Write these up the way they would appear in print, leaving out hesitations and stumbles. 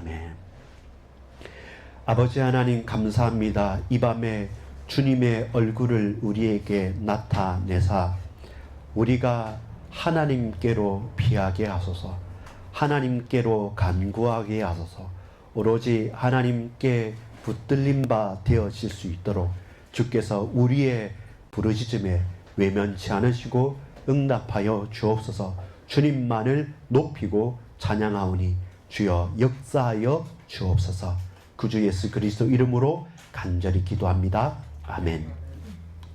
아멘. 아버지 하나님 감사합니다. 이 밤에 주님의 얼굴을 우리에게 나타내사 우리가 하나님께로 피하게 하소서, 하나님께로 간구하게 하소서, 오로지 하나님께 붙들린 바 되어질 수 있도록 주께서 우리의 부르짖음에 외면치 않으시고 응답하여 주옵소서. 주님만을 높이고 찬양하오니 주여 역사하여 주옵소서. 구주 예수 그리스도 이름으로 간절히 기도합니다. 아멘.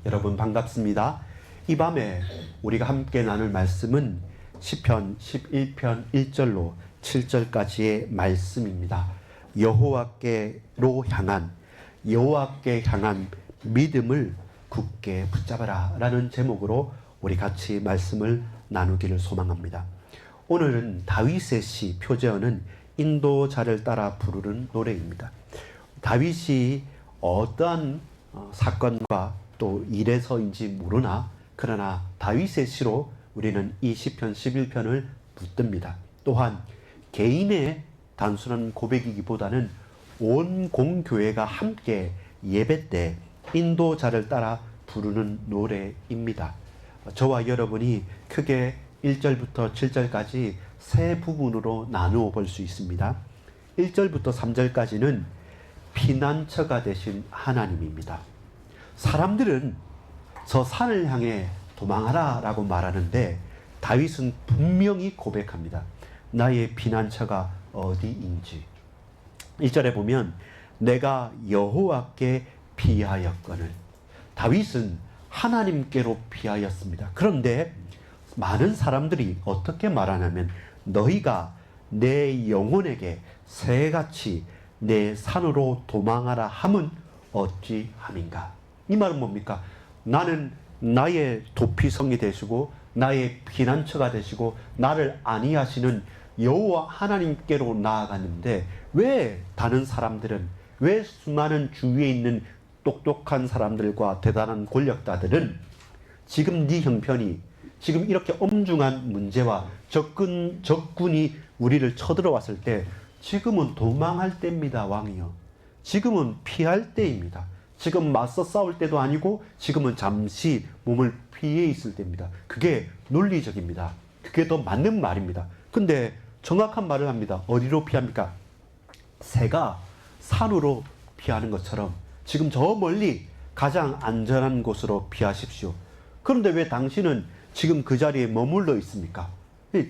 여러분 반갑습니다. 이 밤에 우리가 함께 나눌 말씀은 시편 11편 1절로 7절까지의 말씀입니다. 여호와께로 향한, 여호와께 향한 믿음을 굳게 붙잡아라 라는 제목으로 우리 같이 말씀을 나누기를 소망합니다. 오늘은 다윗의 시 표제어는 인도자를 따라 부르는 노래입니다. 다윗이 어떠한 사건과 또 일에서인지 모르나 그러나 다윗의 시로 우리는 이 시편 11편을 붙듭니다. 또한 개인의 단순한 고백이기보다는 온 공교회가 함께 예배 때 인도자를 따라 부르는 노래입니다. 저와 여러분이 크게 1절부터 7절까지 세 부분으로 나누어 볼 수 있습니다. 1절부터 3절까지는 피난처가 되신 하나님입니다. 사람들은 저 산을 향해 도망하라 라고 말하는데 다윗은 분명히 고백합니다. 나의 피난처가 어디인지. 1절에 보면 내가 여호와께 피하였거늘. 다윗은 하나님께로 피하였습니다. 그런데 많은 사람들이 어떻게 말하냐면 너희가 내 영혼에게 새같이 내 산으로 도망하라 함은 어찌함인가. 이 말은 뭡니까? 나는 나의 도피성이 되시고 나의 피난처가 되시고 나를 안위하시는 여호와 하나님께로 나아갔는데 왜 다른 사람들은, 왜 수많은 주위에 있는 똑똑한 사람들과 대단한 권력자들은 지금 네 형편이, 지금 이렇게 엄중한 문제와 적군이 우리를 쳐들어왔을 때 지금은 도망할 때입니다. 왕이요, 지금은 피할 때입니다. 지금 맞서 싸울 때도 아니고 지금은 잠시 몸을 피해 있을 때입니다. 그게 논리적입니다. 그게 더 맞는 말입니다. 근데 정확한 말을 합니다. 어디로 피합니까? 새가 산으로 피하는 것처럼 지금 저 멀리 가장 안전한 곳으로 피하십시오. 그런데 왜 당신은 지금 그 자리에 머물러 있습니까?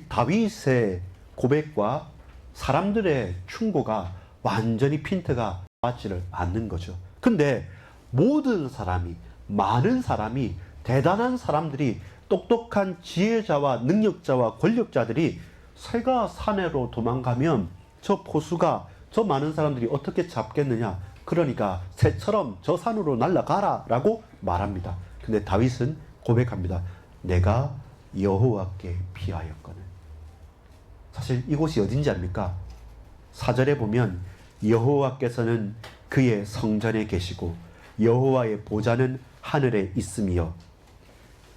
다윗의 고백과 사람들의 충고가 완전히 핀트가 맞지를 않는 거죠. 근데 모든 사람이, 많은 사람이, 대단한 사람들이, 똑똑한 지혜자와 능력자와 권력자들이 새가 산으로 도망가면 저 포수가, 저 많은 사람들이 어떻게 잡겠느냐. 그러니까 새처럼 저 산으로 날아가라 라고 말합니다. 근데 다윗은 고백합니다. 내가 여호와께 피하였거늘. 사실 이곳이 어딘지 압니까? 4절에 보면 여호와께서는 그의 성전에 계시고 여호와의 보좌는 하늘에 있으며.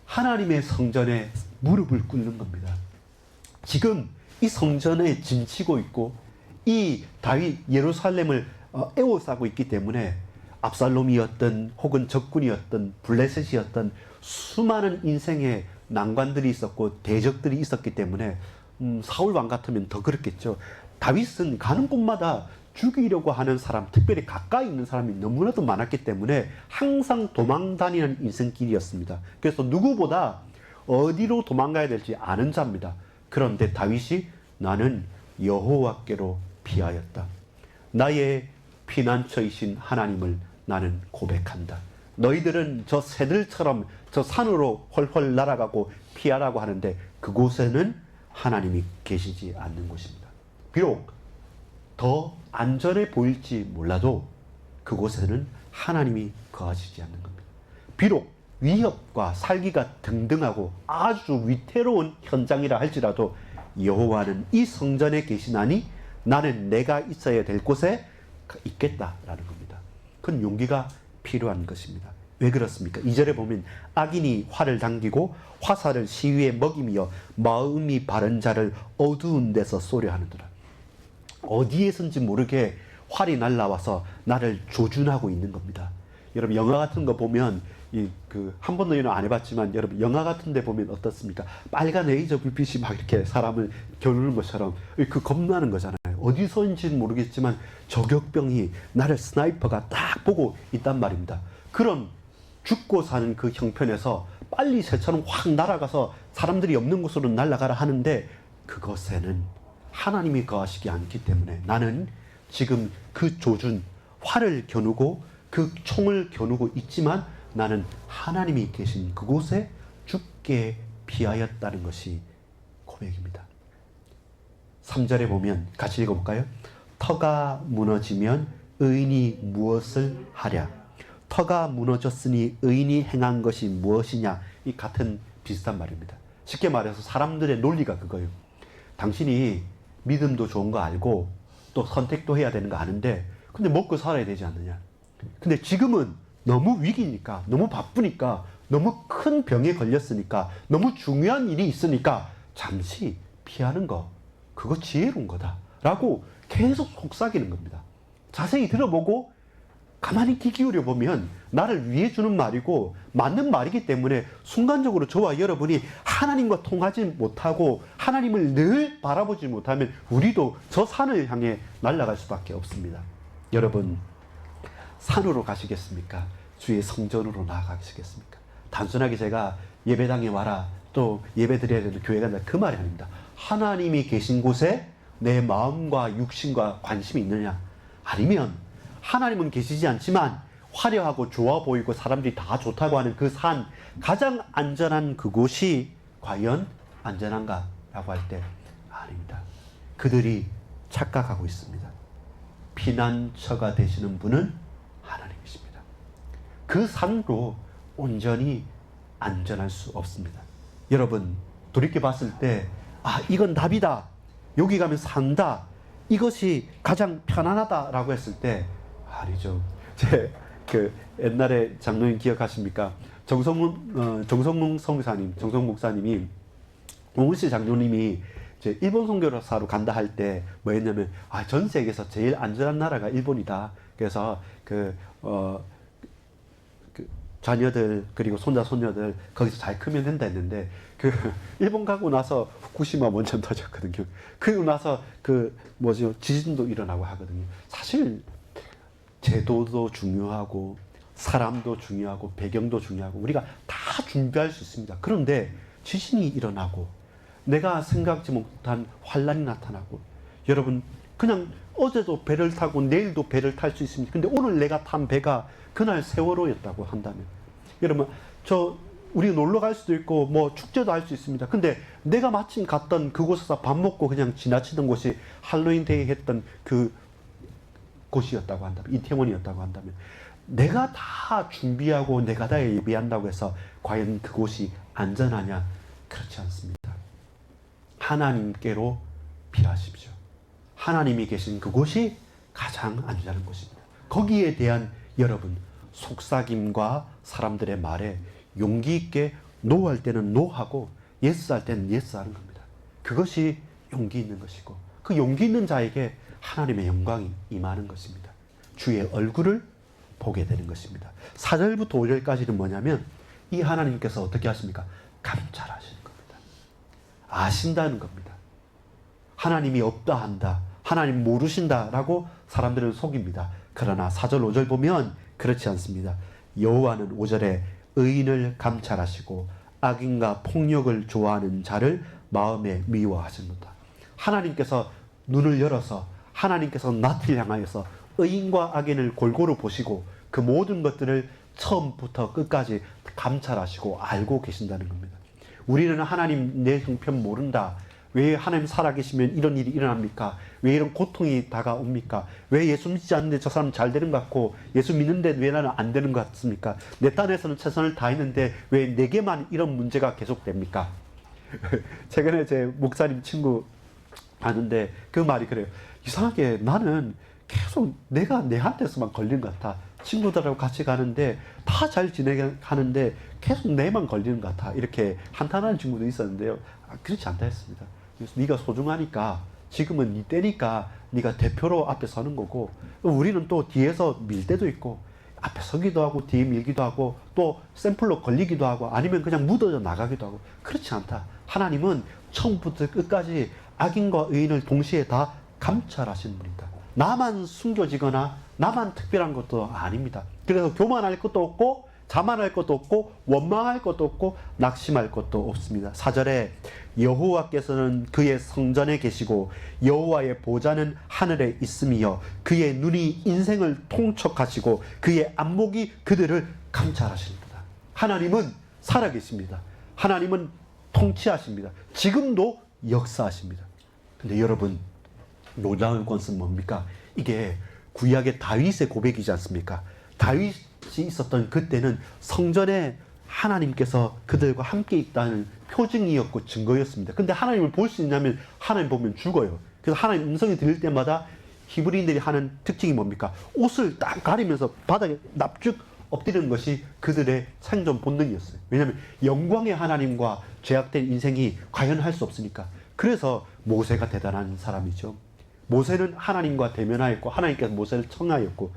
하나님의 성전에 무릎을 꿇는 겁니다. 지금 이 성전에 진치고 있고 이 다윗 예루살렘을 에워싸고 있기 때문에 압살롬이었던 혹은 적군이었던 블레셋이었던 수많은 인생의 난관들이 있었고 대적들이 있었기 때문에 사울 왕 같으면 더 그렇겠죠. 다윗은 가는 곳마다 죽이려고 하는 사람, 특별히 가까이 있는 사람이 너무나도 많았기 때문에 항상 도망다니는 인생길이었습니다. 그래서 누구보다 어디로 도망가야 될지 아는 자입니다. 그런데 다윗이 나는 여호와께로 피하였다. 나의 피난처이신 하나님을 나는 고백한다. 너희들은 저 새들처럼 저 산으로 헐헐 날아가고 피하라고 하는데 그곳에는 하나님이 계시지 않는 곳입니다. 비록 더 안전해 보일지 몰라도 그곳에는 하나님이 거하시지 않는 겁니다. 비록 위협과 살기가 등등하고 아주 위태로운 현장이라 할지라도 여호와는 이 성전에 계시나니 나는 내가 있어야 될 곳에 있겠다라는 겁니다. 그건 용기가 필요한 것입니다. 왜 그렇습니까? 2절에 보면 악인이 활을 당기고 화살을 시위에 먹이며 마음이 바른 자를 어두운 데서 쏘려 하는도다. 어디에선지 모르게 활이 날라와서 나를 조준하고 있는 겁니다. 여러분 영화 같은 거 보면 한 번도 이런 안 해봤지만 여러분 영화 같은 데 보면 어떻습니까? 빨간 레이저 불빛이 막 이렇게 사람을 겨누는 것처럼 그 겁나는 거잖아요. 어디서인지는 모르겠지만 저격병이 나를 스나이퍼가 딱 보고 있단 말입니다. 그런 죽고 사는 그 형편에서 빨리 새처럼 확 날아가서 사람들이 없는 곳으로 날아가라 하는데 그것에는 하나님이 거하시지 않기 때문에 나는 지금 그 조준, 활을 겨누고 그 총을 겨누고 있지만 나는 하나님이 계신 그곳에 죽게 피하였다는 것이 고백입니다. 3절에 보면 같이 읽어볼까요? 터가 무너지면 의인이 무엇을 하랴? 터가 무너졌으니 의인이 행한 것이 무엇이냐? 이 같은 비슷한 말입니다. 쉽게 말해서 사람들의 논리가 그거예요. 당신이 믿음도 좋은 거 알고 또 선택도 해야 되는 거 아는데 근데 먹고 살아야 되지 않느냐? 근데 지금은 너무 위기니까, 너무 바쁘니까, 너무 큰 병에 걸렸으니까, 너무 중요한 일이 있으니까 잠시 피하는 거, 그거 지혜로운 거다 라고 계속 속삭이는 겁니다. 자세히 들어보고 가만히 귀 기울여 보면 나를 위해 주는 말이고 맞는 말이기 때문에 순간적으로 저와 여러분이 하나님과 통하지 못하고 하나님을 늘 바라보지 못하면 우리도 저 산을 향해 날아갈 수밖에 없습니다. 여러분, 산으로 가시겠습니까? 주의 성전으로 나아가시겠습니까? 단순하게 제가 예배당에 와라, 또 예배 드려야 되는 교회 간다, 그 말이 아닙니다. 하나님이 계신 곳에 내 마음과 육신과 관심이 있느냐? 아니면 하나님은 계시지 않지만 화려하고 좋아 보이고 사람들이 다 좋다고 하는 그 산, 가장 안전한 그곳이 과연 안전한가? 라고 할 때 아닙니다. 그들이 착각하고 있습니다. 피난처가 되시는 분은 하나님이십니다. 그 산으로 온전히 안전할 수 없습니다. 여러분, 돌이켜 봤을 때 이건 답이다. 여기 가면 산다. 이것이 가장 편안하다라고 했을 때 아니죠. 옛날에 장로님 기억하십니까? 정성문 성사님, 정성 목사님이 오은씨 장로님이 일본 선교사로 간다 할 때 뭐 했냐면 전 세계에서 제일 안전한 나라가 일본이다. 그래서 자녀들 그리고 손자 손녀들 거기서 잘 크면 된다 했는데 일본 가고 나서 후쿠시마 원전 터졌거든요. 그리고 나서 지진도 일어나고 하거든요. 사실 제도도 중요하고 사람도 중요하고 배경도 중요하고 우리가 다 준비할 수 있습니다. 그런데 지진이 일어나고 내가 생각지 못한 환란이 나타나고 여러분 그냥 어제도 배를 타고 내일도 배를 탈 수 있습니다. 근데 오늘 내가 탄 배가 그날 세월호였다고 한다면 여러분 우리 놀러 갈 수도 있고 축제도 할 수 있습니다. 근데 내가 마침 갔던 그곳에서 밥 먹고 그냥 지나치던 곳이 할로윈 데이 했던 그 곳이었다고 한다면, 이태원이었다고 한다면 내가 다 준비하고 내가 다 예비한다고 해서 과연 그곳이 안전하냐? 그렇지 않습니다. 하나님께로 피하십시오. 하나님이 계신 그곳이 가장 안전한 곳입니다. 거기에 대한 여러분 속삭임과 사람들의 말에 용기 있게 노할 때는 노하고 예스할 때는 예스하는 겁니다. 그것이 용기 있는 것이고 그 용기 있는 자에게 하나님의 영광이 임하는 것입니다. 주의 얼굴을 보게 되는 것입니다. 4절부터 5절까지는 뭐냐면 이 하나님께서 어떻게 하십니까? 감찰하시는 겁니다. 아신다는 겁니다. 하나님이 없다 한다. 하나님 모르신다라고 사람들은 속입니다. 그러나 4절 5절 보면 그렇지 않습니다. 여호와는 5절에 의인을 감찰하시고 악인과 폭력을 좋아하는 자를 마음에 미워하십니다. 하나님께서 눈을 열어서 하나님께서 낯을 향하여서 의인과 악인을 골고루 보시고 그 모든 것들을 처음부터 끝까지 감찰하시고 알고 계신다는 겁니다. 우리는 하나님 내 형편 모른다. 왜 하나님 살아계시면 이런 일이 일어납니까? 왜 이런 고통이 다가옵니까? 왜 예수 믿지 않는데 저 사람 잘 되는 것 같고 예수 믿는데 왜 나는 안 되는 것 같습니까? 내 딴에서는 최선을 다했는데 왜 내게만 이런 문제가 계속됩니까? 최근에 제 목사님 친구 봤는데 그 말이 그래요. 이상하게 나는 계속 내가 내한테서만 걸리는 것 같아. 친구들하고 같이 가는데 다 잘 지내가는데 계속 내만 걸리는 것 같아. 이렇게 한탄하는 친구도 있었는데요. 그렇지 않다 했습니다. 그래서 네가 소중하니까 지금은 네 때니까 네가 대표로 앞에 서는 거고, 우리는 또 뒤에서 밀 때도 있고, 앞에 서기도 하고 뒤에 밀기도 하고 또 샘플로 걸리기도 하고 아니면 그냥 묻어져 나가기도 하고. 그렇지 않다. 하나님은 처음부터 끝까지 악인과 의인을 동시에 다 감찰하시는 분이다. 나만 숨겨지거나 나만 특별한 것도 아닙니다. 그래서 교만할 것도 없고 자만할 것도 없고 원망할 것도 없고 낙심할 것도 없습니다. 4절에 여호와께서는 그의 성전에 계시고 여호와의 보좌는 하늘에 있으며 그의 눈이 인생을 통촉하시고 그의 안목이 그들을 감찰하십니다. 하나님은 살아계십니다. 하나님은 통치하십니다. 지금도 역사하십니다. 근데 여러분, 놀라운 것은 뭡니까? 이게 구약의 다윗의 고백이지 않습니까? 다윗이 있었던 그때는 성전에 하나님께서 그들과 함께 있다는 표징이었고 증거였습니다. 근데 하나님을 볼 수 있냐면 하나님 보면 죽어요. 그래서 하나님 음성이 들릴 때마다 히브리인들이 하는 특징이 뭡니까? 옷을 딱 가리면서 바닥에 납죽 엎드리는 것이 그들의 생존 본능이었어요. 왜냐하면 영광의 하나님과 죄악된 인생이 과연 할 수 없으니까. 그래서 모세가 대단한 사람이죠. 모세는 하나님과 대면하였고 하나님께서 모세를 청하였고,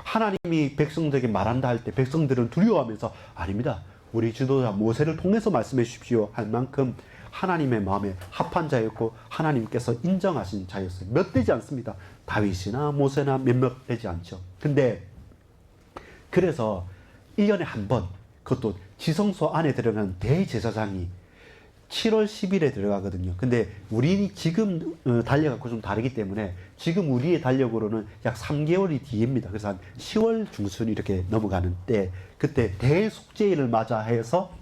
하나님이 백성들에게 말한다 할 때 백성들은 두려워하면서 아닙니다, 우리 지도자 모세를 통해서 말씀해 주십시오 할 만큼 하나님의 마음에 합한 자였고 하나님께서 인정하신 자였어요. 몇 되지 않습니다. 다윗이나 모세나 몇몇 되지 않죠. 근데 그래서 1년에 한 번, 그것도 지성소 안에 들어가는 대제사장이 7월 10일에 들어가거든요. 근데 우리 지금 달력하고 좀 다르기 때문에 지금 우리의 달력으로는 약 3개월이 뒤입니다. 그래서 한 10월 중순 이렇게 넘어가는 때, 그때 대속죄일을 맞아해서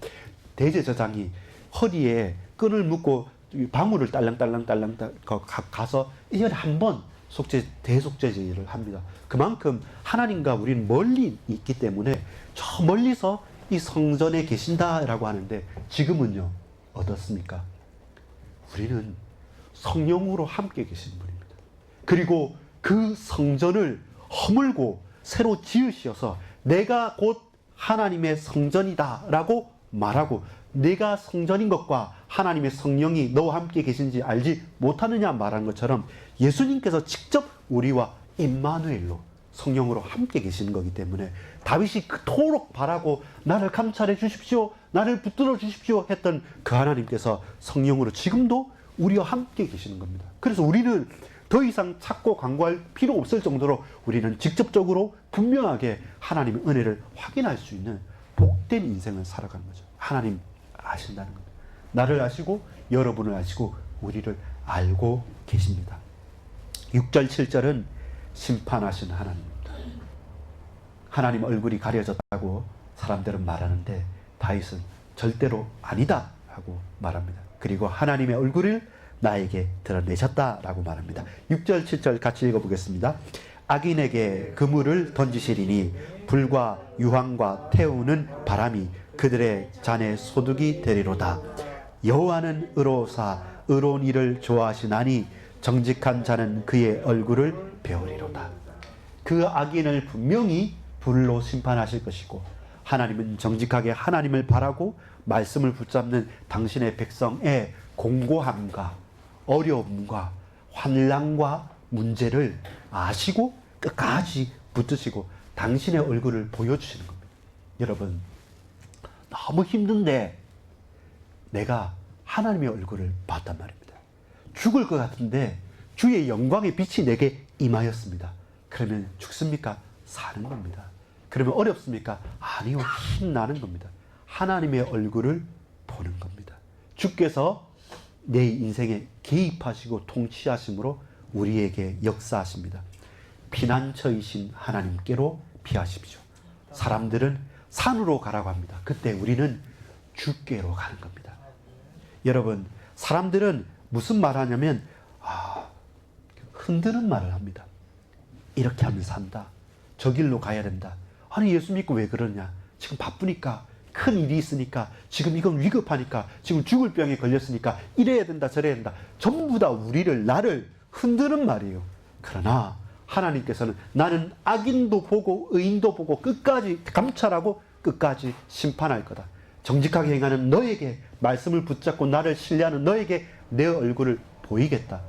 대제사장이 허리에 끈을 묶고 방울을 딸랑딸랑 가서 1년에 한 번 대속죄제일을 합니다. 그만큼 하나님과 우리는 멀리 있기 때문에 저 멀리서 이 성전에 계신다라고 하는데, 지금은요 어떻습니까? 우리는 성령으로 함께 계신 분입니다. 그리고 그 성전을 허물고 새로 지으셔서 내가 곧 하나님의 성전이다 라고 말하고, 내가 성전인 것과 하나님의 성령이 너와 함께 계신지 알지 못하느냐 말한 것처럼 예수님께서 직접 우리와 임마누엘로 성령으로 함께 계시는 거기 때문에 다윗이 그토록 바라고 나를 감찰해 주십시오, 나를 붙들어 주십시오 했던 그 하나님께서 성령으로 지금도 우리와 함께 계시는 겁니다. 그래서 우리는 더 이상 찾고 간구할 필요 없을 정도로 우리는 직접적으로 분명하게 하나님의 은혜를 확인할 수 있는 복된 인생을 살아가는 거죠. 하나님 아신다는 겁니다. 나를 아시고 여러분을 아시고 우리를 알고 계십니다. 6절 7절은 심판하신 하나님입니다. 하나님 얼굴이 가려졌다고 사람들은 말하는데 다윗은 절대로 아니다 하고 말합니다. 그리고 하나님의 얼굴을 나에게 드러내셨다라고 말합니다. 6절 7절 같이 읽어보겠습니다. 악인에게 그물을 던지시리니 불과 유황과 태우는 바람이 그들의 잔에 소득이 되리로다. 여호와는 의로사 의로운 일을 좋아하시나니 정직한 자는 그의 얼굴을 배우리로다. 그 악인을 분명히 불로 심판하실 것이고, 하나님은 정직하게 하나님을 바라고 말씀을 붙잡는 당신의 백성의 공고함과 어려움과 환난과 문제를 아시고 끝까지 붙드시고 당신의 얼굴을 보여주시는 겁니다. 여러분, 너무 힘든데 내가 하나님의 얼굴을 봤단 말입니다. 죽을 것 같은데 주의 영광의 빛이 내게 임하였습니다. 그러면 죽습니까? 사는 겁니다. 그러면 어렵습니까? 아니요, 힘나는 겁니다. 하나님의 얼굴을 보는 겁니다. 주께서 내 인생에 개입하시고 통치하심으로 우리에게 역사하십니다. 피난처이신 하나님께로 피하십시오. 사람들은 산으로 가라고 합니다. 그때 우리는 주께로 가는 겁니다. 여러분, 사람들은 무슨 말 하냐면 흔드는 말을 합니다. 이렇게 하면 산다. 저 길로 가야 된다. 아니, 예수 믿고 왜 그러냐? 지금 바쁘니까, 큰 일이 있으니까, 지금 이건 위급하니까, 지금 죽을 병에 걸렸으니까 이래야 된다 저래야 된다. 전부 다 나를 흔드는 말이에요. 그러나 하나님께서는 나는 악인도 보고 의인도 보고 끝까지 감찰하고 끝까지 심판할 거다. 정직하게 행하는 너에게, 말씀을 붙잡고 나를 신뢰하는 너에게 내 얼굴을 보이겠다.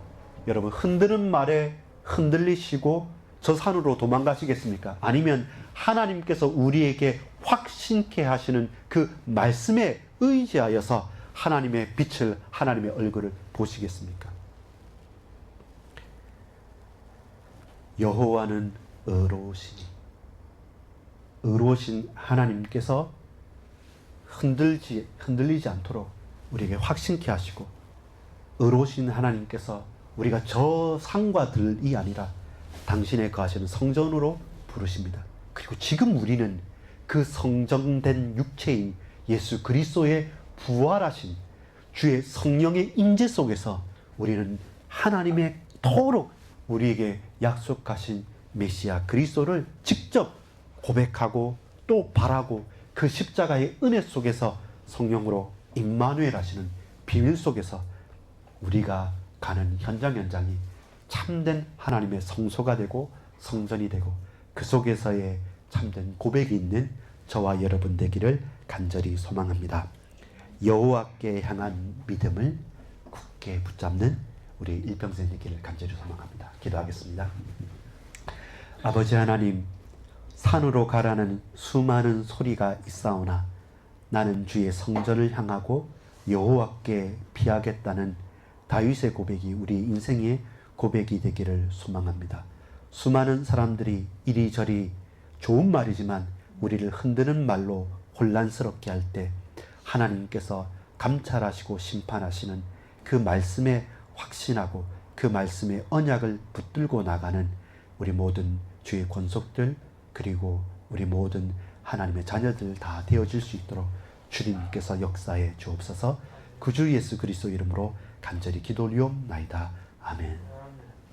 여러분 흔드는 말에 흔들리시고 저 산으로 도망가시겠습니까? 아니면 하나님께서 우리에게 확신케 하시는 그 말씀에 의지하여서 하나님의 빛을, 하나님의 얼굴을 보시겠습니까? 여호와는 의로우시니, 의로우신 하나님께서 흔들리지 않도록 우리에게 확신케 하시고, 의로우신 하나님께서 우리가 저 산과 들이 아니라 당신의 거하시는 성전으로 부르십니다. 그리고 지금 우리는 그 성정된 육체인 예수 그리스도의 부활하신 주의 성령의 임재 속에서 우리는 하나님의 토록 우리에게 약속하신 메시아 그리스도를 직접 고백하고 또 바라고 그 십자가의 은혜 속에서 성령으로 임마누엘 하시는 비밀 속에서 우리가 가는 현장이 참된 하나님의 성소가 되고 성전이 되고 그 속에서의 참된 고백이 있는 저와 여러분 되기를 간절히 소망합니다. 여호와께 향한 믿음을 굳게 붙잡는 우리 일평생 되기를 간절히 소망합니다. 기도하겠습니다. 아버지 하나님, 산으로 가라는 수많은 소리가 있사오나 나는 주의 성전을 향하고 여호와께 피하겠다는 다윗의 고백이 우리 인생의 고백이 되기를 소망합니다. 수많은 사람들이 이리저리 좋은 말이지만 우리를 흔드는 말로 혼란스럽게 할 때 하나님께서 감찰하시고 심판하시는 그 말씀에 확신하고 그 말씀의 언약을 붙들고 나가는 우리 모든 주의 권속들 그리고 우리 모든 하나님의 자녀들 다 되어질 수 있도록 주님께서 역사해 주옵소서. 구주 예수 그리스도 이름으로 간절히 기도 올리옵나이다. 아멘.